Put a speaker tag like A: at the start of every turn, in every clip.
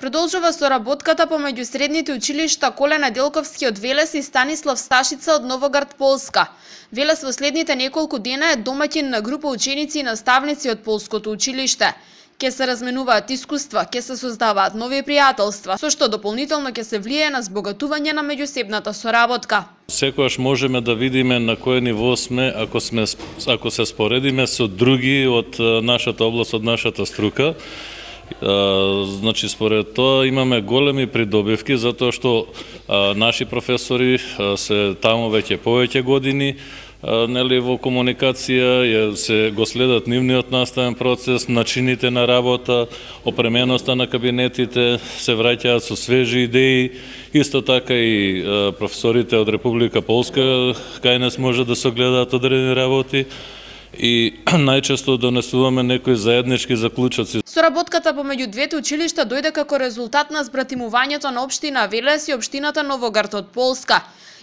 A: Продолжува соработката помеѓу средните училишта Коле Неделковски од Велес и Станислав Сташица од Новоград, Полска. Велес во следните неколку дена е домаќин на група ученици и наставници од полското училиште. Ке се разменуваат искуства, ке се создаваат нови пријателства, со што дополнително ке се влијае на збогатување на меѓусебната соработка.
B: Секогаш можеме да видиме на кое ниво сме, ако се споредиме со други од нашата област, од нашата струка. Значи, според тоа имаме големи придобивки, затоа што наши професори се таму веќе повеќе години, нели, во комуникација, се го следат нивниот наставен процес, начините на работа, опременоста на кабинетите, се враќаат со свежи идеи. Исто така и професорите од Република Полска, кај нас може да се гледаат одредени работи. И најчесто донесуваме некои заеднички заклучоци.
A: Соработката помеѓу двете училишта дојде како резултат на збратимувањето на општина Велес и општината Новоград од Полска.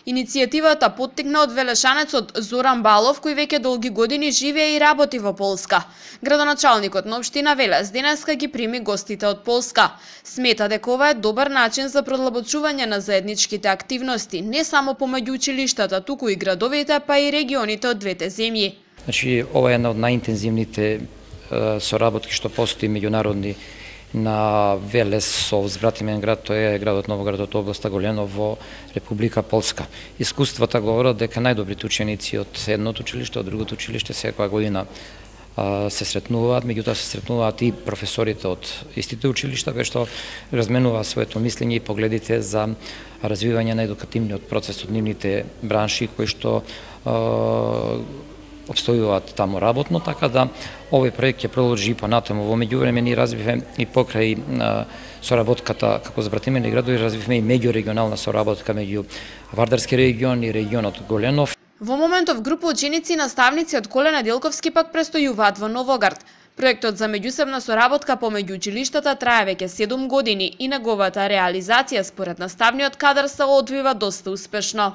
A: Иницијативата поттикна од велешанецот Зоран Балов, кој веќе долги години живее и работи во Полска. Градоначалникот на општина Велес денеска ги прими гостите од Полска. Смета дека ова е добар начин за продлабочување на заедничките активности, не само помеѓу училиштата, туку и градовите, па и регионите од двете земји.
C: Значи, ова е една од најинтензивните соработки што постои меѓународни на Велес со збратимен град, тој е градот Новоград од областа Голено во Република Полска. Искуствата говорат дека најдобрите ученици од едното училиште, од другото училиште секоја година се сретнуваат, меѓутоа се сретнуваат и професорите од истите училишта, кои што разменуваат своето мислење и погледите за развивање на едукативниот процес од нивните бранши кои што обстојуваат таму работно, така да овој проект ќе продолжи и понатаму. Во меѓувреме ние развивме и покрај соработката како збратимени градови, развивме и меѓурегионална соработка меѓу Вардарски регион и регионот Голенов.
A: Во моментов група ученици и наставници од Коле Неделковски пак престојуваат во Новоград. Проектот за меѓусебна соработка помеѓу училиштата трае веќе 7 години и неговата реализација според наставниот кадар се одвива доста успешно.